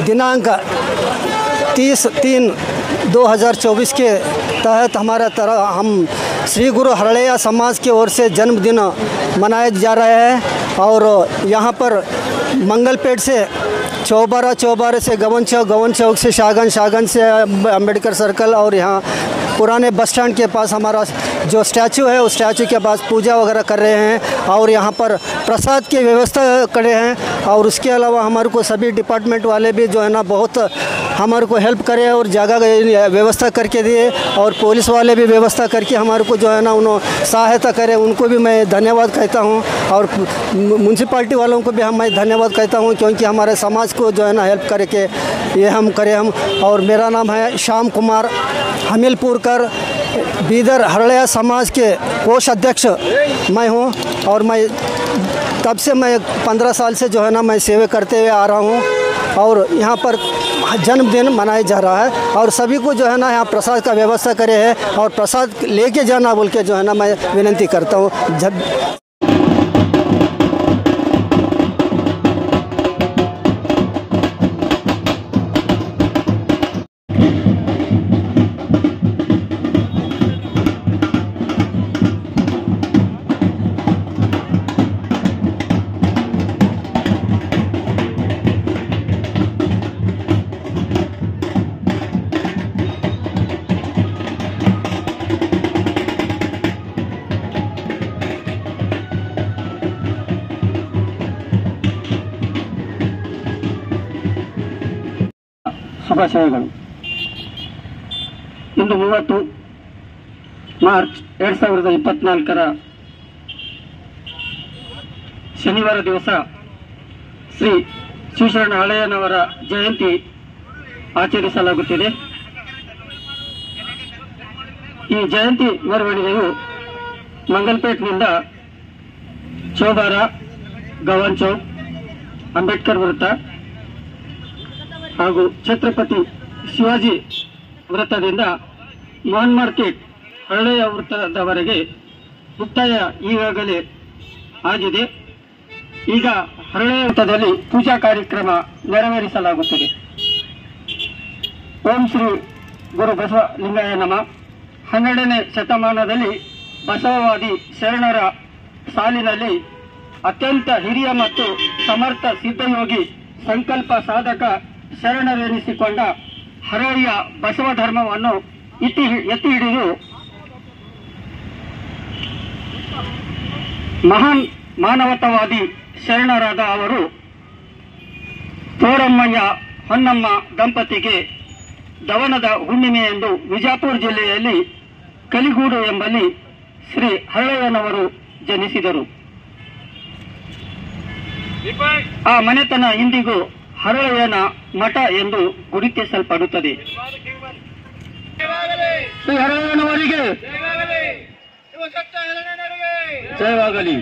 दिनांक 30/3/2024 के तहत हम श्री गुरु हरड़ैया समाज की ओर से जन्मदिन मनाए जा रहे हैं। और यहाँ पर मंगलपेट से चौबारा से गवन चौक से शागन से अम्बेडकर सर्कल, और यहाँ पुराने बस स्टैंड के पास हमारा जो स्टैचू है उस स्टैचू के पास पूजा वगैरह कर रहे हैं और यहाँ पर प्रसाद की व्यवस्था करे हैं। और उसके अलावा हमारे को सभी डिपार्टमेंट वाले भी जो है ना बहुत हमारे को हेल्प करे और जगह व्यवस्था करके दिए, और पुलिस वाले भी व्यवस्था करके हमारे को जो है ना उन्होंने सहायता करे, उनको भी मैं धन्यवाद कहता हूँ। और म्यूनसिपाल्टी वालों को भी मैं धन्यवाद कहता हूँ, क्योंकि हमारे समाज को जो है ना हेल्प करके ये हम करें हम। और मेरा नाम है श्याम कुमार हमीलपुरकर, बीदर हरड़ैया समाज के कोष अध्यक्ष मैं हूँ। और मैं तब से मैं 15 साल से जो है ना मैं सेवा करते हुए आ रहा हूँ, और यहाँ पर जन्मदिन मनाया जा रहा है। और सभी को जो है ना यहाँ प्रसाद का व्यवस्था करे है, और प्रसाद लेके जाना बोल के जो है ना मैं विनती करता हूँ। ಶುಭಾಶಯಗಳು। ಇಂದು 30 ಮಾರ್ಚ್ 2024 ಶನಿವಾರ ದಿವಸ ಶ್ರೀ ಶಿವಶರಣ ಹಳೆಯನವರ ಜಯಂತಿ ಆಚರಿಸಲಾಗುತ್ತಿದೆ। ಈ ಜಯಂತಿ ಮೆರವಣಿಗೆಯು ಮಂಗಲ್ಪೇಟ್ನಿಂದ ಚೌಬಾರ, ಗವನ್ ಚೌಕ್, ಅಂಬೇಡ್ಕರ್ ವೃತ್ತ ಹಾಗೂ ಛತ್ರಪತಿ ಶಿವಾಜಿ ವೃತ್ತದಿಂದ ಮೋಹನ್ ಮಾರ್ಕೆಟ್ ಹರಳಯ್ಯ ವೃತ್ತದವರೆಗೆ ಮುಕ್ತಾಯ ಈಗಾಗಲೇ ಆಗಿದೆ। ಈಗ ಹರಳಯ್ಯ ವೃತ್ತದಲ್ಲಿ ಪೂಜಾ ಕಾರ್ಯಕ್ರಮ ನೆರವೇರಿಸಲಾಗುತ್ತದೆ। ಓಂ ಶ್ರೀ ಗುರು ಬಸವಲಿಂಗಾಯ ನಮಃ। 12ನೇ ಶತಮಾನದಲ್ಲಿ ಬಸವವಾದಿ ಶರಣರ ಸಾಲಿನಲ್ಲಿ ಅತ್ಯಂತ ಹಿರಿಯ ಮತ್ತು ಸಮರ್ಥ ಸಿದ್ಧಯೋಗಿ ಸಂಕಲ್ಪ ಸಾಧಕ ಶರಣರೆನಿಸಿಕೊಂಡ ಹರಳಯ್ಯ ಬಸವ ಧರ್ಮವನ್ನು ಎತ್ತಿ ಹಿಡಿದು ಮಹಾನ್ ಮಾನವತಾವಾದಿ ಶರಣರಾದ ಅವರು ತೋರಮ್ಮಯ್ಯ ಹೊನ್ನಮ್ಮ ದಂಪತಿಗೆ ದವನದ ಹುಣ್ಣಿಮೆಯಂದು ವಿಜಾಪುರ ಜಿಲ್ಲೆಯಲ್ಲಿ ಕಲಿಗೂಡು ಎಂಬಲ್ಲಿ ಶ್ರೀ ಹರಳಯ್ಯನವರು ಜನಿಸಿದರು। ಆ ಮನೆತನ ಇಂದಿಗೂ ಹರಳಯ್ಯನ ಮಠ ಎಂದು ಗುರುತಿಸಲ್ಪಡುತ್ತದೆ। ಶ್ರೀ ಹರಳಯ್ಯನವರಿಗೆ ಜಯವಾಗಲಿ।